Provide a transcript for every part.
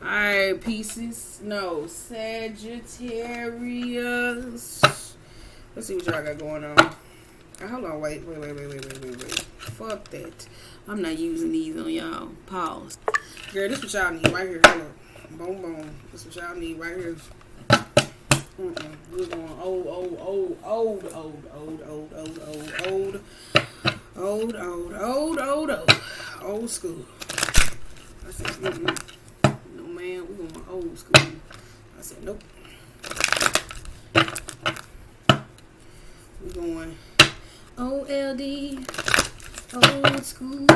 Alright, pieces. No, Sagittarius. Let's see what y'all got going on. Hold on, wait. Fuck that. I'm not using these on y'all. Pause. Girl, this what y'all need right here. Hold up. Boom, boom. This what y'all need right here. We're going old school. I said, no man, we're going old school. I said, nope. We're going OLD, old school.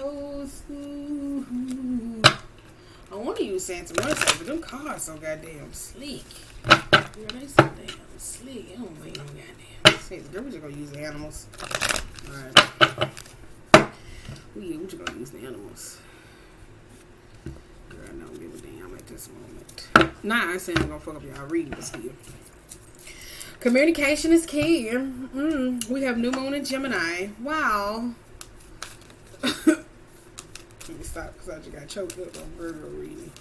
Old school. I want to use Santa Mercy, but them cars so goddamn sleek. Girl, they so damn sleek. I don't think no goddamn sense. Girl, we just gonna use the animals. Alright. We just gonna use the animals. Girl, I don't give a damn at this moment. Nah, I ain't saying I'm gonna fuck up y'all reading this here. Communication is key. We have new moon in Gemini. Wow. Let me stop because I just got choked up on Virgo reading.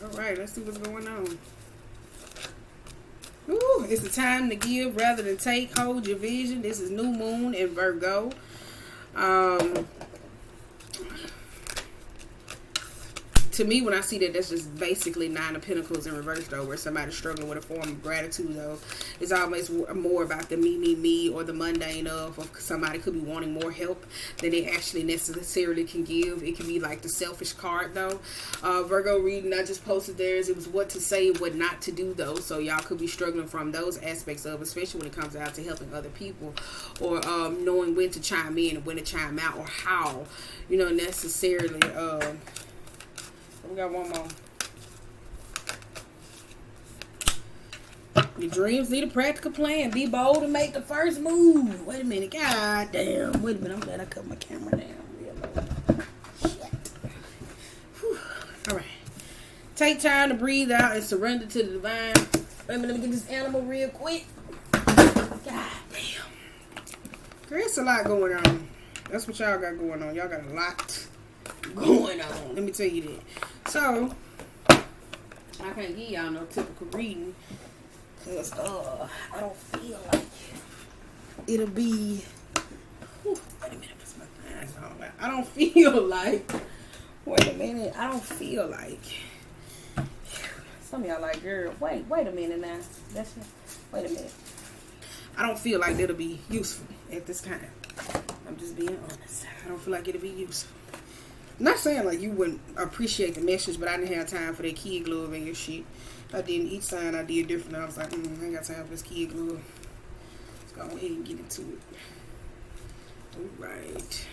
Alright, let's see what's going on. Ooh, it's the time to give rather than take. Hold your vision. This is new moon in Virgo. To me, when I see that, that's just basically Nine of Pentacles in reverse, though, where somebody's struggling with a form of gratitude, though. It's always more about the me, or the mundane of somebody could be wanting more help than they actually necessarily can give. It can be like the selfish card, though. Virgo reading, I just posted theirs. It was what to say, what not to do, though. So y'all could be struggling from those aspects of, especially when it comes out to helping other people, or knowing when to chime in and when to chime out, or how, necessarily. We got one more. Your dreams need a practical plan. Be bold and make the first move. Wait a minute. God damn. Wait a minute. I'm glad I cut my camera down. Real low. Shit. Whew. All right. Take time to breathe out and surrender to the divine. Wait a minute. Let me get this animal real quick. God damn. There's a lot going on. That's what y'all got going on. Y'all got a lot going on. Let me tell you that. So, I can't give y'all no typical reading because I don't feel like it'll be. Wait a minute, what's my eyes on? I don't feel like. Wait a minute, I don't feel like. Some of y'all like, girl, wait a minute now. Wait a minute. I don't feel like it'll be useful at this time. I'm just being honest. I don't feel like it'll be useful. Not saying like you wouldn't appreciate the message, but I didn't have time for that kid glove and your shit. I did each sign I did different. I was like, I ain't got time for this kid glove. Let's go ahead and get into it. Alright.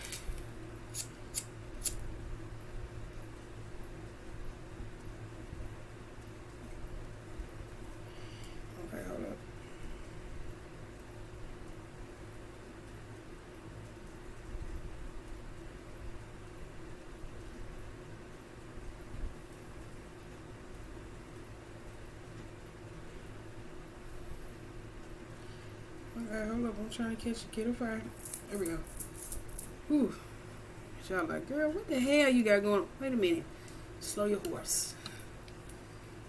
Okay, hold up. Okay, hold up. I'm trying to catch a kid on fire. There we go. Whew. Y'all like, girl, what the hell you got going on? Wait a minute. Slow your horse.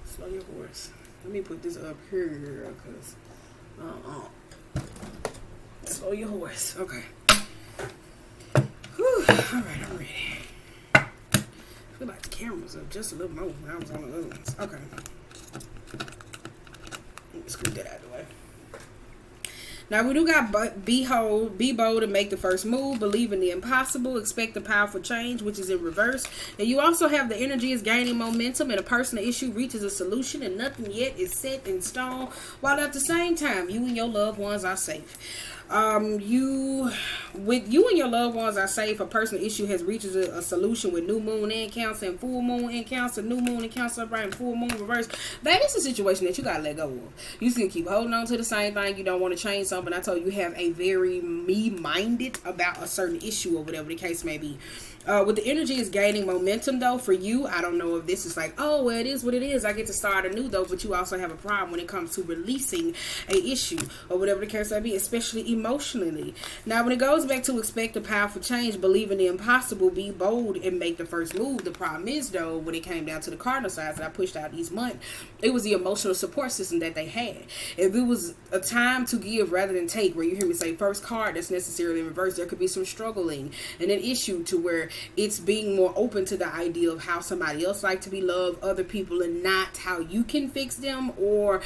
Slow your horse. Let me put this up here, girl, because slow your horse. Okay. Whew. Alright, I'm ready. I feel like the camera's up just a little more when I was on the other ones. Okay. Let me scoot that out of the way. Now, we do got be bold and make the first move, believe in the impossible, expect a powerful change, which is in reverse. And you also have the energy is gaining momentum and a personal issue reaches a solution and nothing yet is set in stone, while at the same time, you and your loved ones are safe. You and your loved ones are safe. A personal issue has reached a solution with new moon in Cancer and full moon in Cancer, new moon in Cancer upright and full moon reverse. Baby, it's a situation that you gotta let go of. You still keep holding on to the same thing. You don't want to change something. I told you have a very me-minded about a certain issue or whatever the case may be. With the energy is gaining momentum though for you. I don't know if this is like, oh well, it is what it is, I get to start anew though, but you also have a problem when it comes to releasing a issue or whatever the case may be, especially emotionally. Now, when it goes back to expect a powerful change, believe in the impossible, be bold, and make the first move. The problem is, though, when it came down to the cardinal signs that I pushed out each month, it was the emotional support system that they had. If it was a time to give rather than take, where you hear me say first card that's necessarily in reverse, there could be some struggling and an issue to where it's being more open to the idea of how somebody else like to be loved, other people, and not how you can fix them, or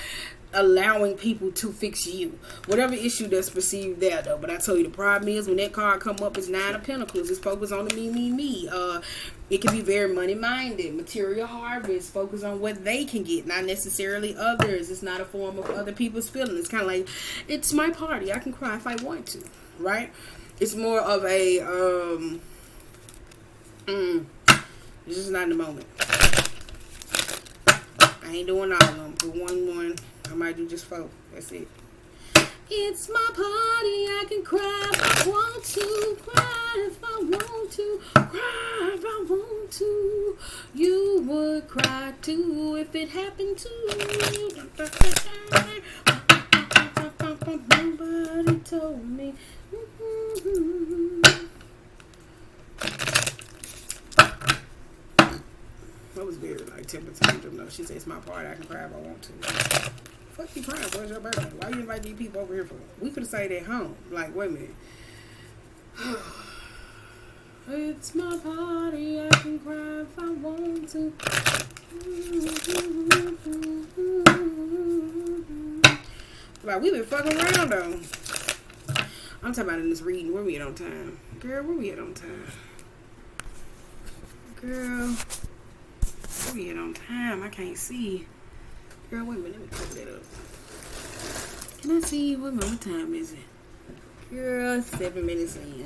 allowing people to fix you. Whatever issue that's perceived there, though. But I told you, the problem is when that card come up, it's 9 of Pentacles. It's focused on the me. It can be very money-minded. Material harvest. Focus on what they can get, not necessarily others. It's not a form of other people's feelings. It's kind of like, it's my party. I can cry if I want to. Right? It's more of a, this is not in the moment. I ain't doing all of them. But one. I might do just 4. That's it. It's my party. I can cry if I want to. Cry if I want to. Cry if I want to. You would cry too if it happened to you. Nobody told me. That was very like temper tantrum though. She says it's my party. I can cry if I want to. Fuck you crying for? It's your birthday. Why you invite these people over here for? We could have stayed at home. Like, wait a minute. It's my party. I can cry if I want to. Like, we been fucking around though. I'm talking about in this reading. Where we at on time? Girl, where we at on time? Girl, where we at on time? I can't see. Girl, wait a minute, let me cover that up. Can I see? Wait a minute, what time is it? Girl, 7 minutes in.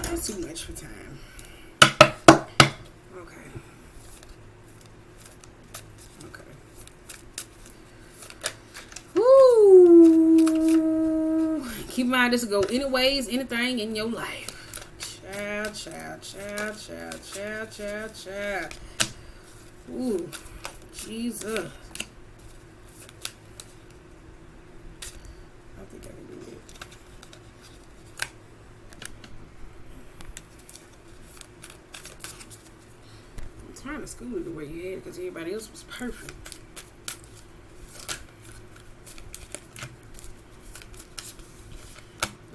That's too much for time. Okay. Woo! Keep in mind, this will go anyways, anything in your life. Child. Ooh, Jesus. I think I can do it. I'm trying to school it the way you had it because everybody else was perfect.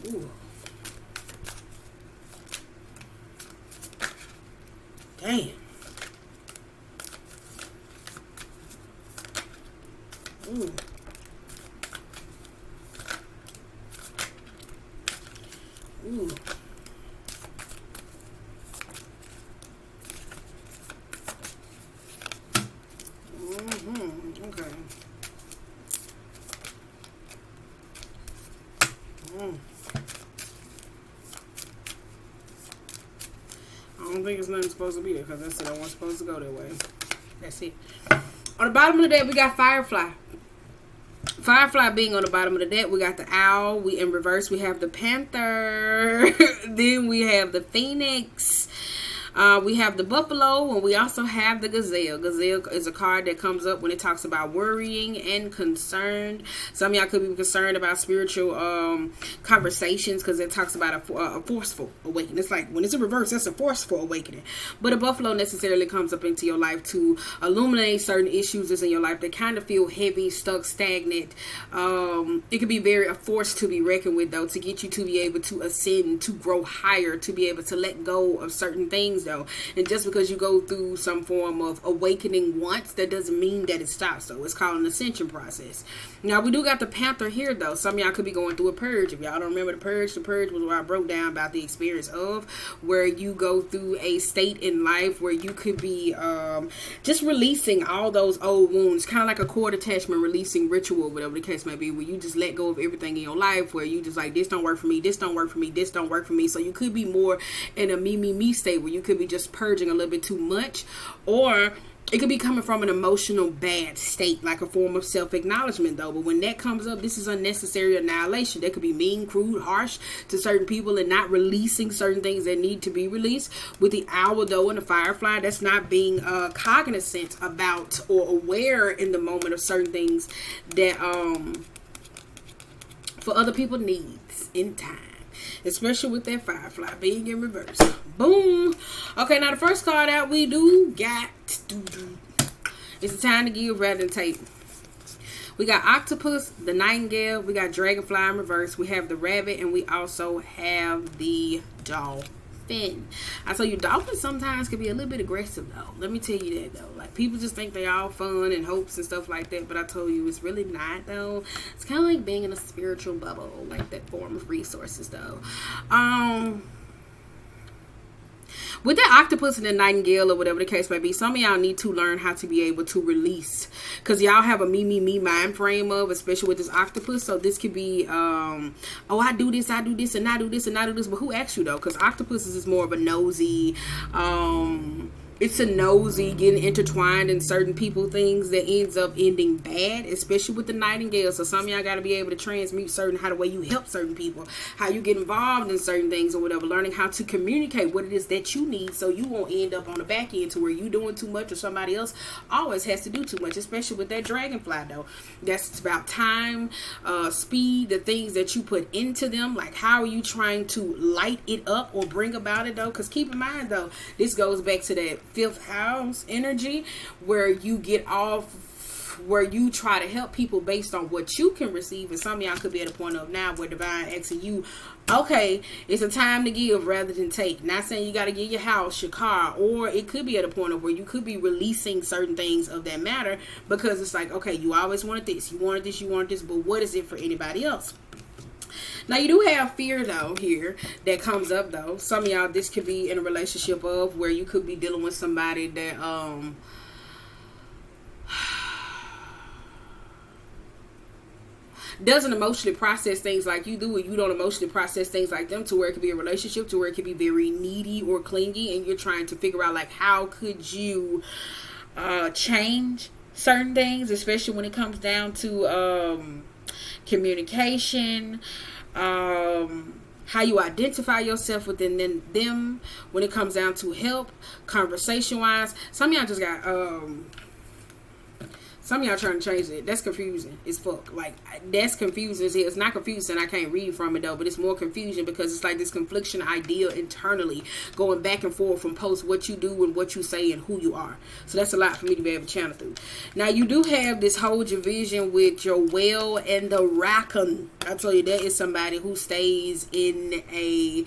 Ooh. Damn. Ooh. Ooh. Okay. I don't think it's nothing supposed to be there because I said I wasn't supposed to go that way. That's it. On the bottom of the deck, we got Firefly. Firefly being on the bottom of the deck, we got the owl. We in reverse, we have the panther. Then we have the phoenix. We have the buffalo, and we also have the gazelle. Gazelle is a card that comes up when it talks about worrying and concerned. Some of y'all could be concerned about spiritual conversations because it talks about a forceful awakening. It's like when it's in reverse, that's a forceful awakening. But a buffalo necessarily comes up into your life to illuminate certain issues that's in your life that kind of feel heavy, stuck, stagnant. It could be a force to be reckoned with, though, to get you to be able to ascend, to grow higher, to be able to let go of certain things, though. And just because you go through some form of awakening once, that doesn't mean that it stops, though. It's called an ascension process. Now, we do got the panther here, though. Some of y'all could be going through a purge. If y'all don't remember the purge was what I broke down about the experience of, where you go through a state in life where you could be just releasing all those old wounds, kind of like a cord attachment releasing ritual, whatever the case may be, where you just let go of everything in your life, where you just like, this don't work for me, this don't work for me, this don't work for me. So you could be more in a me state where you could be just purging a little bit too much, or it could be coming from an emotional bad state, like a form of self-acknowledgement, though. But when that comes up, this is unnecessary annihilation. That could be mean, crude, harsh to certain people and not releasing certain things that need to be released. With the owl, though, and the firefly, that's not being cognizant about or aware in the moment of certain things that for other people's needs in time. Especially with that Firefly being in reverse. Boom. Okay, now the first card out we do got. It's a time to give rather than take. We got Octopus, the Nightingale. We got Dragonfly in reverse. We have the Rabbit. And we also have the Dolphin. I tell you, dolphins sometimes can be a little bit aggressive, though. Let me tell you that, though. Like, people just think they all fun and hopes and stuff like that. But I told you, it's really not, though. It's kind of like being in a spiritual bubble. Like that form of resources, though. With the octopus and the nightingale or whatever the case may be, some of y'all need to learn how to be able to release. Because y'all have a me mind frame of, especially with this octopus. So this could be, oh, I do this, and I do this, and I do this. But who asked you, though? Because octopus is more of a nosy, it's a nosy, getting intertwined in certain people things that ends up ending bad, especially with the nightingale. So some of y'all got to be able to transmute how the way you help certain people, how you get involved in certain things or whatever, learning how to communicate what it is that you need so you won't end up on the back end to where you doing too much or somebody else always has to do too much, especially with that dragonfly, though. That's about time, speed, the things that you put into them. Like, how are you trying to light it up or bring about it, though? Because keep in mind, though, this goes back to that fifth house energy where you get off, where you try to help people based on what you can receive. And some of y'all could be at a point of now where divine asking you, okay, it's a time to give rather than take. Not saying you got to give your house, your car, or it could be at a point of where you could be releasing certain things of that matter, because it's like, okay, you always wanted this, you wanted this, but what is it for anybody else? Now, you do have fear, though, here that comes up, though. Some of y'all, this could be in a relationship of where you could be dealing with somebody that doesn't emotionally process things like you do, and you don't emotionally process things like them, to where it could be a relationship to where it could be very needy or clingy, and you're trying to figure out, like, how could you change certain things, especially when it comes down to communication, how you identify yourself within them when it comes down to help, conversation wise. Some of y'all just got some of y'all trying to change it. That's confusing as fuck. Like, that's confusing. It's not confusing. I can't read from it, though. But it's more confusion because it's like this confliction idea internally going back and forth from post what you do and what you say and who you are. So that's a lot for me to be able to channel through. Now, you do have this hold your vision with your whale and the raccoon. I told you that is somebody who stays in a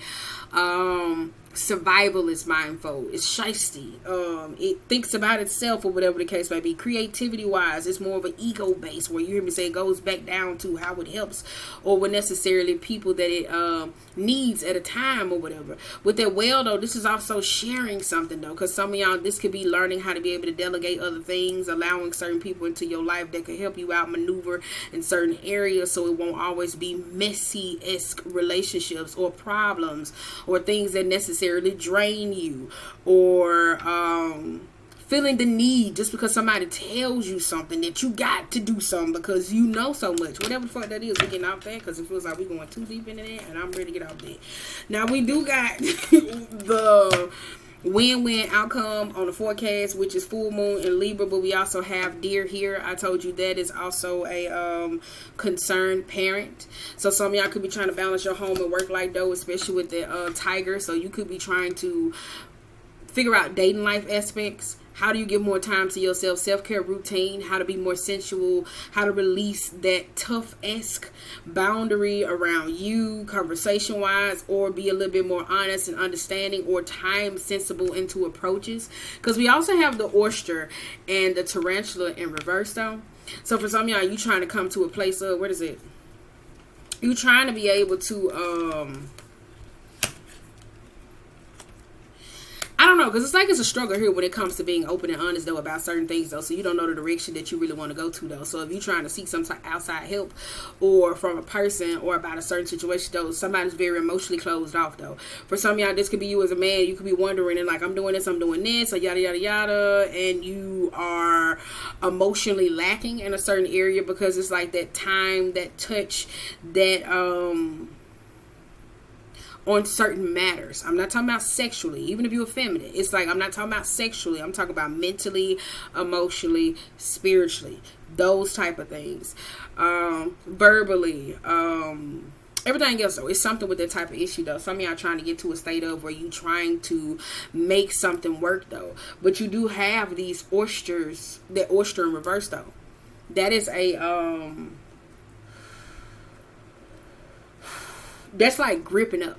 survivalist mindful. It's shiesty. It thinks about itself or whatever the case may be. Creativity wise, it's more of an ego base where you hear me say it goes back down to how it helps or what necessarily people that it needs at a time or whatever. With that whale, though, this is also sharing something, though, because some of y'all, this could be learning how to be able to delegate other things, allowing certain people into your life that could help you out maneuver in certain areas so it won't always be messy-esque relationships or problems or things that necessarily drain you, or feeling the need just because somebody tells you something that you got to do something because you know so much. Whatever the fuck that is, we're getting out there because it feels like we're going too deep into that, and I'm ready to get out there. Now, we do got the win-win outcome on the forecast, which is full moon in Libra, but we also have deer here. I told you that is also a concerned parent. So some of y'all could be trying to balance your home and work life, though, especially with the tiger. So you could be trying to figure out dating life aspects. How do you give more time to yourself? Self-care routine. How to be more sensual. How to release that tough-esque boundary around you, conversation-wise, or be a little bit more honest and understanding or time-sensible into approaches. Because we also have the oyster and the tarantula in reverse, though. So for some of y'all, you trying to come to a place of, what is it? You trying to be able to, I don't know, because it's like it's a struggle here when it comes to being open and honest, though, about certain things, though. So you don't know the direction that you really want to go to, though. So if you're trying to seek some outside help or from a person or about a certain situation, though, somebody's very emotionally closed off, though. For some of y'all, this could be you as a man. You could be wondering, and like, I'm doing this, or yada, yada, yada. And you are emotionally lacking in a certain area because it's like that time, that touch, that, on certain matters. I'm not talking about sexually, even if you're feminine. It's like, I'm not talking about sexually. I'm talking about mentally, emotionally, spiritually, those type of things. Verbally, everything else though, it's something with that type of issue though. Some of y'all trying to get to a state of where you trying to make something work though. But you do have these oysters, that oyster in reverse though. That is a, that's like gripping up.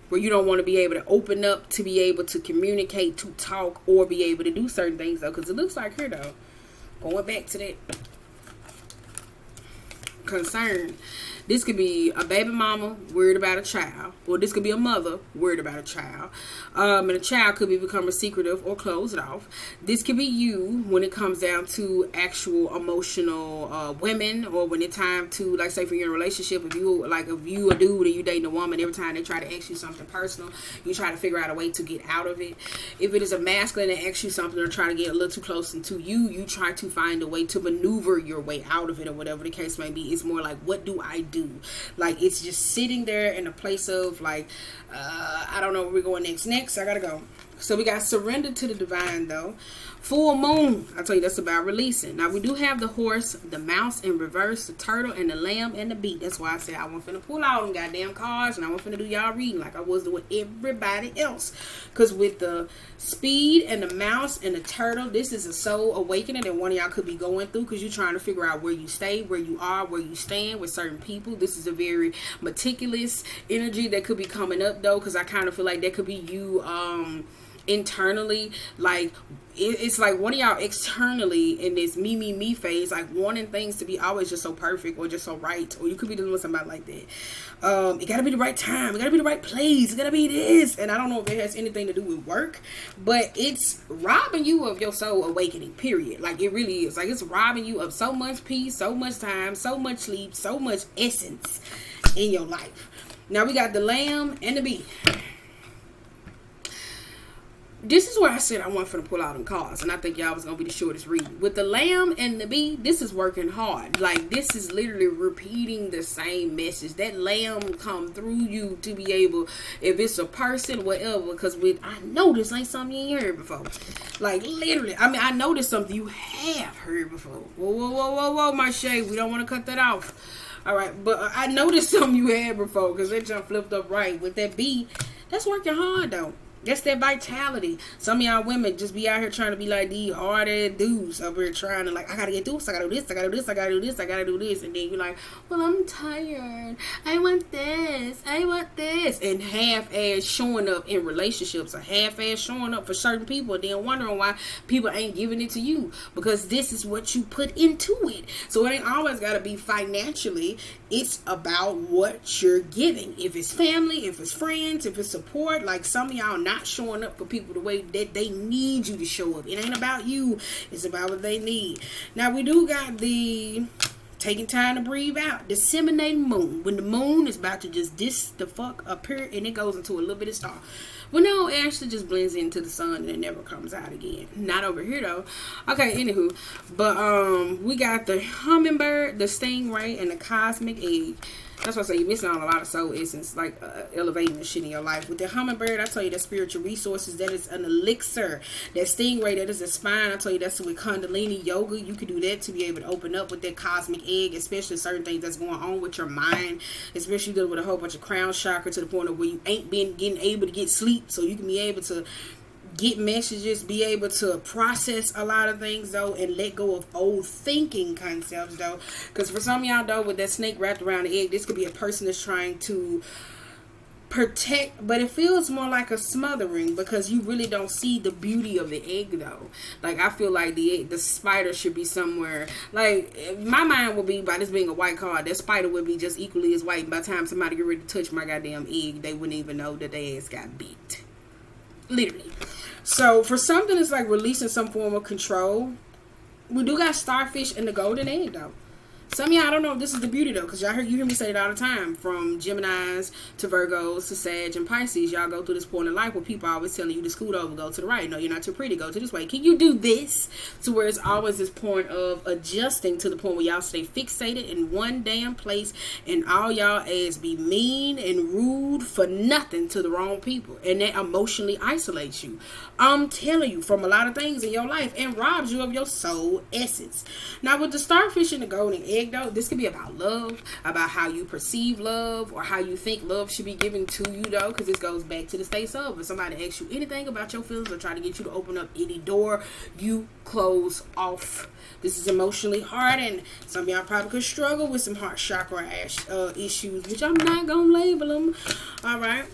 Where you don't want to be able to open up to be able to communicate, to talk, or be able to do certain things though. Because it looks like here though, going back to that concern, this could be a baby mama worried about a child, or this could be a mother worried about a child, and a child could be becoming secretive or closed off. This could be you when it comes down to actual emotional women, or when it's time to, like, say for your relationship, if you a dude and you dating a woman, every time they try to ask you something personal, you try to figure out a way to get out of it. If it is a masculine that asks you something or try to get a little too close to you, you try to find a way to maneuver your way out of it, or whatever the case may be. It's more like, what do I do? Like, it's just sitting there in a place of like, I don't know where we're going next. I gotta go. So we got surrender to the divine though. Full moon, I tell you, that's about releasing. Now we do have the horse, the mouse in reverse, the turtle, and the lamb and the bee. That's why I said I wasn't finna pull out them goddamn cards, and I wasn't finna do y'all reading like I was doing everybody else. Because with the speed and the mouse and the turtle, this is a soul awakening that one of y'all could be going through, because you're trying to figure out where you stay, where you are, where you stand with certain people. This is a very meticulous energy that could be coming up though, because I kind of feel like that could be you internally. Like, it's like one of y'all externally in this me phase, like wanting things to be always just so perfect or just so right, or you could be dealing with somebody like that. It gotta be the right time, it gotta be the right place, it gotta be this, and I don't know if it has anything to do with work, but it's robbing you of your soul awakening, period. Like, it really is. Like, it's robbing you of so much peace, so much time, so much sleep, so much essence in your life. Now we got the lamb and the bee. This is where I said I wasn't finna pull out them cards, and I think y'all was gonna be the shortest read. With the lamb and the bee, this is working hard. Like, this is literally repeating the same message. That lamb come through you to be able, if it's a person, whatever. Because I know this ain't something you ain't heard before. Like, literally, I mean, I know this something you have heard before. Whoa, my shade. We don't want to cut that off. All right, but I know this something you had before, because that jump flipped up right. With that bee, that's working hard though. That's that vitality. Some of y'all women just be out here trying to be like these hard-ass dudes up here trying to, like, I gotta get through this, I gotta do this, I gotta do this, I gotta do this, I gotta do this. And then you're like, well, I'm tired. I want this. And half-ass showing up in relationships, or half-ass showing up for certain people, and then wondering why people ain't giving it to you. Because this is what you put into it. So it ain't always gotta be financially. It's about what you're giving. If it's family, if it's friends, if it's support. Like, some of y'all not showing up for people the way that they need you to show up. It ain't about you. It's about what they need. Now, we do got the taking time to breathe out. Disseminating moon. When the moon is about to just the fuck up here, and it goes into a little bit of star. Well, no, it actually just blends into the sun and it never comes out again. Not over here though. Okay, anywho. But we got the hummingbird, the stingray, and the cosmic egg. That's why I say you're missing on a lot of soul essence, like elevating the shit in your life. With the hummingbird, I tell you that spiritual resources, that is an elixir. That stingray, that is a spine. I tell you that's with Kundalini yoga. You can do that to be able to open up with that cosmic egg, especially certain things that's going on with your mind, especially dealing with a whole bunch of crown chakra to the point of where you ain't been getting able to get sleep, so you can be able to get messages, be able to process a lot of things though, and let go of old thinking concepts though. Because for some of y'all though, with that snake wrapped around the egg, this could be a person that's trying to protect, but it feels more like a smothering, because you really don't see the beauty of the egg though. Like, I feel like the spider should be somewhere. Like, my mind would be, by this being a white card, that spider would be just equally as white. And by the time somebody get ready to touch my goddamn egg, they wouldn't even know that their ass got beat. Literally. So for something that's like releasing some form of control, we do got starfish and the golden egg though. Some of y'all, I don't know if this is the beauty though, because you hear me say it all the time. From Geminis to Virgos to Sag and Pisces, y'all go through this point in life where people are always telling you to scoot over, go to the right. No, you're not too pretty, go to this way. Can you do this? To where it's always this point of adjusting to the point where y'all stay fixated in one damn place, and all y'all ass be mean and rude rude for nothing to the wrong people, and that emotionally isolates you. I'm telling you, from a lot of things in your life, and robs you of your soul essence. Now, with the starfish and the golden egg, though, this could be about love, about how you perceive love, or how you think love should be given to you, though, because this goes back to the states of. If somebody asks you anything about your feelings or try to get you to open up any door, you close off. This is emotionally hard, and some of y'all probably could struggle with some heart chakra issues, which I'm not gonna label them. All right.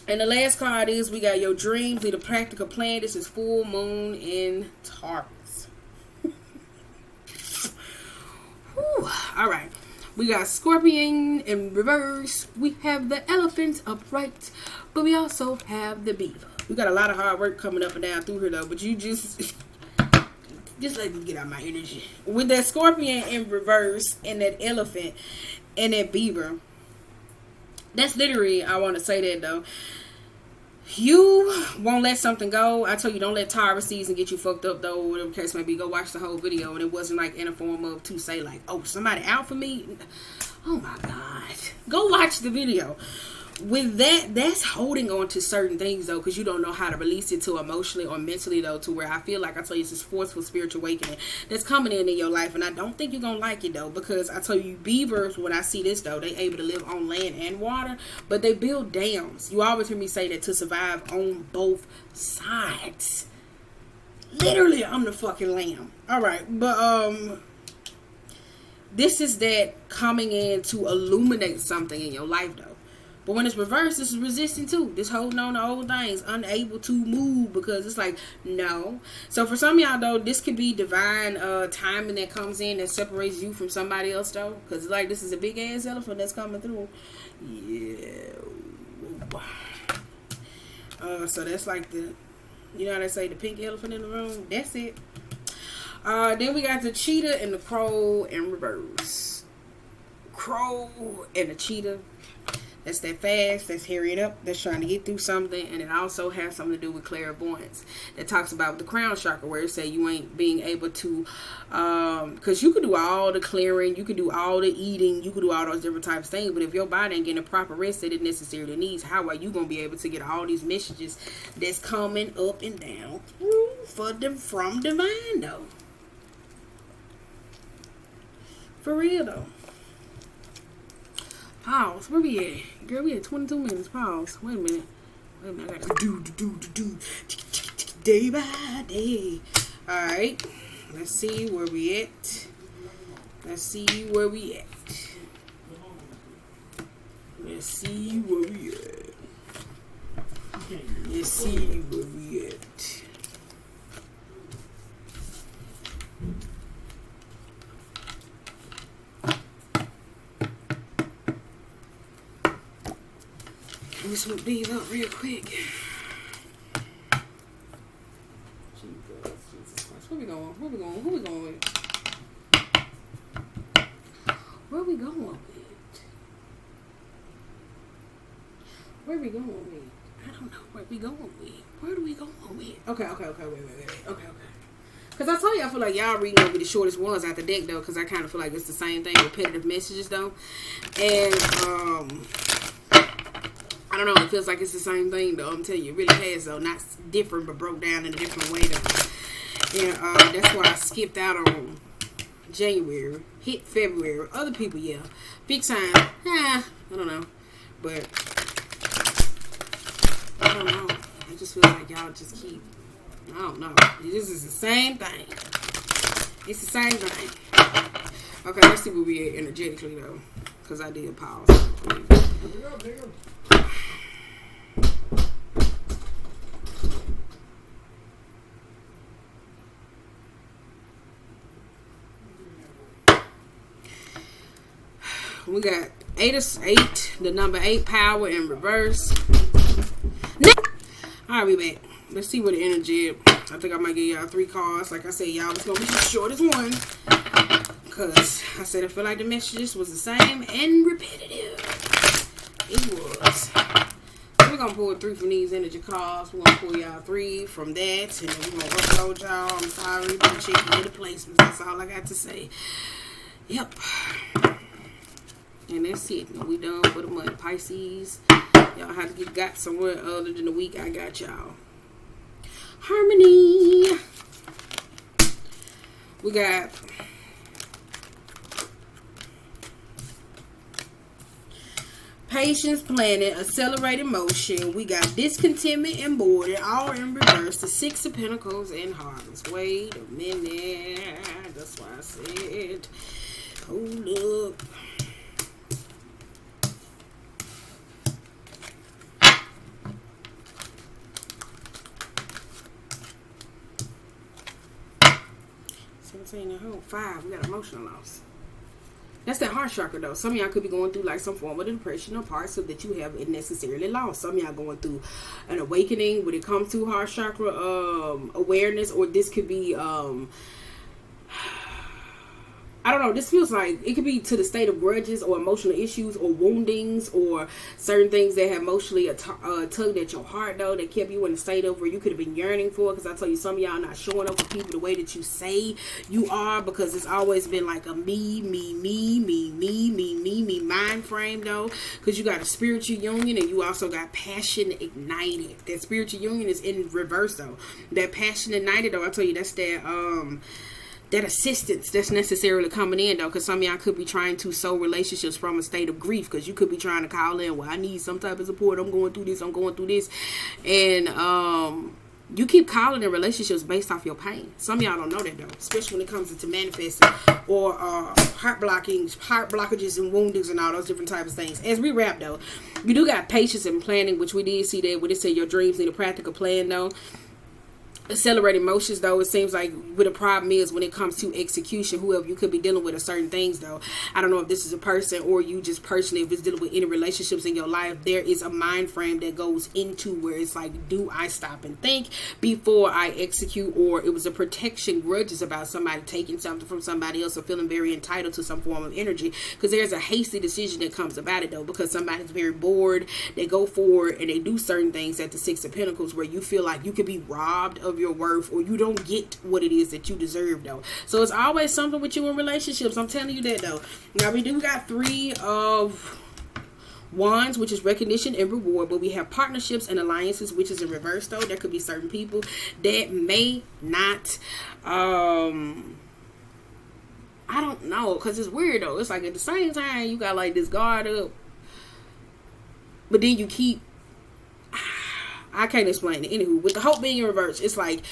And the last card is we got your dreams need a practical plan. This is full moon in Taurus. All right. We got Scorpion in reverse. We have the elephant upright, but we also have the beaver. We got a lot of hard work coming up and down through here, though, but you just let me get out my energy. With that Scorpion in reverse and that elephant and that beaver, that's literally, I want to say that, though, you won't let something go. I tell you, don't let Taurus season get you fucked up, though, whatever the case may be. Go watch the whole video, and it wasn't like in a form of to say like, oh, somebody out for me. Oh my God, go watch the video. With that, that's holding on to certain things, though, because you don't know how to release it to emotionally or mentally, though, to where I feel like I tell you it's this forceful spiritual awakening that's coming in your life, and I don't think you're gonna like it, though, because I tell you, beavers, when I see this, though, they able to live on land and water, but they build dams. You always hear me say that to survive on both sides. Literally, I'm the fucking lamb. All right, but this is that coming in to illuminate something in your life, though. But when it's reversed, this is resistant too. This holding on to old things, unable to move because it's like, no. So for some of y'all, though, this could be divine timing that comes in that separates you from somebody else, though. Because like this is a big ass elephant that's coming through. Yeah. So that's like the, you know how they say, the pink elephant in the room? That's it. Then we got the cheetah and the crow in reverse. Crow and the cheetah. That's that fast, that's hurrying up, that's trying to get through something, and it also has something to do with clairvoyance. That talks about the crown chakra, where it say you ain't being able to, because you could do all the clearing, you could do all the eating, you could do all those different types of things, but if your body ain't getting the proper rest that it necessarily needs, how are you going to be able to get all these messages that's coming up and down from divine, though? For real, though. Pause. Where we at? Girl, we at 22 minutes. Pause. Wait a minute. I gotta do day by day. Alright. Let's see where we at. Let's see where we at. Let's see where we at. Let's see where we at. Let me swoop these up real quick. Jesus Christ. Where we going? Where we going? Who we going with? Where we going with? Where we going with? I don't know where we going with. Where do we going with? Okay, wait. Okay. Because I told you I feel like y'all reading over the shortest ones out the deck, though, because I kind of feel like it's the same thing, repetitive messages, though. And, I don't know, it feels like it's the same thing, though. I'm telling you, it really has, though. Not different, but broke down in a different way, though. And that's why I skipped out on January. Hit February. Other people, yeah. Big time. I don't know. But, I don't know. I just feel like y'all just keep, I don't know. This is the same thing. It's the same thing. Okay, let's see where we at energetically, though. Because I did pause. We got 8, the number 8 power in reverse. Alright, we back. Let's see what the energy is. I think I might give y'all 3 cards. Like I said, y'all, it's going to be the shortest one. Because I said I feel like the messages was the same and repetitive. It was. So we're going to pull 3 from these energy cards. We're going to pull y'all 3 from that. And then we're going to upload y'all. I'm sorry, but checking the placements. That's all I got to say. Yep. And that's it. We done for the month. Pisces, Y'all have to get got somewhere other than the week I got y'all. Harmony. We got patience, planning, accelerated motion. We got discontentment and boredom, all in reverse. The Six of Pentacles and Hearts. Wait a minute. That's why I said, hold up. And a whole 5. We got emotional loss. That's that heart chakra though. Some of y'all could be going through like some form of depression or parts of that you haven't necessarily lost. Some of y'all going through an awakening when it comes to heart chakra awareness, or this could be I don't know, this feels like it could be to the state of grudges or emotional issues or woundings or certain things that have emotionally tugged at your heart though, that kept you in a state of where you could have been yearning for. Because I tell you, some of y'all not showing up for people the way that you say you are, because it's always been like a me mind frame though. Because you got a spiritual union and you also got passion ignited. That spiritual union is in reverse though. That passion ignited though, I tell you, that's that assistance that's necessarily coming in though, because some of y'all could be trying to sow relationships from a state of grief, because you could be trying to call in, well, I need some type of support, I'm going through this, and you keep calling in relationships based off your pain. Some of y'all don't know that though, especially when it comes to manifesting or heart blockages and woundings and all those different types of things. As we wrap though, you do got patience and planning, which we did see that when it said your dreams need a practical plan though. Accelerated motions though, it seems like what the problem is when it comes to execution, whoever you could be dealing with, or certain things though. I don't know if this is a person or you just personally, if it's dealing with any relationships in your life, there is a mind frame that goes into where it's like, do I stop and think before I execute? Or it was a protection grudges about somebody taking something from somebody else or feeling very entitled to some form of energy, because there's a hasty decision that comes about it though, because somebody's very bored, they go forward and they do certain things at the Six of Pentacles where you feel like you could be robbed of your worth, or you don't get what it is that you deserve though. So it's always something with you in relationships, I'm telling you that though. Now we do got 3 of Wands, which is recognition and reward, but we have partnerships and alliances, which is in reverse though. There could be certain people that may not I don't know, because it's weird though. It's like at the same time you got like this guard up, but then you keep, I can't explain it. Anywho, with the hope being in reverse, it's like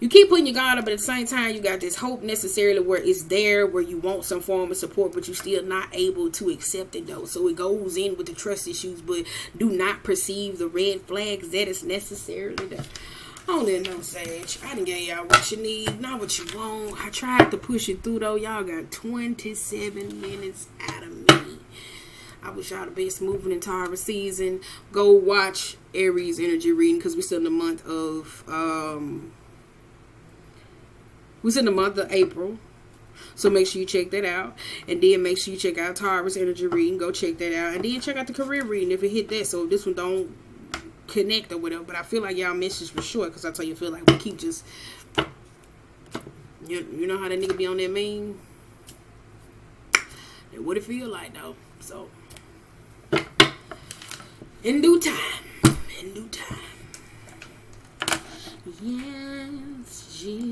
you keep putting your guard up, but at the same time, you got this hope necessarily where it's there, where you want some form of support, but you're still not able to accept it though. So it goes in with the trust issues, but do not perceive the red flags that is necessarily there. I don't let no Sage. I done gave y'all what you need, not what you want. I tried to push it through though. Y'all got 27 minutes out of me. I wish y'all the best moving in Taurus season. Go watch Aries energy reading, because we're still in the month of April. So make sure you check that out. And then make sure you check out Taurus energy reading. Go check that out. And then check out the career reading if it hit that. So if this one don't connect or whatever. But I feel like y'all message for sure, because I tell you, I feel like we keep just, you know how that nigga be on that meme? And what it feel like though. So in due time. Yes, Jesus.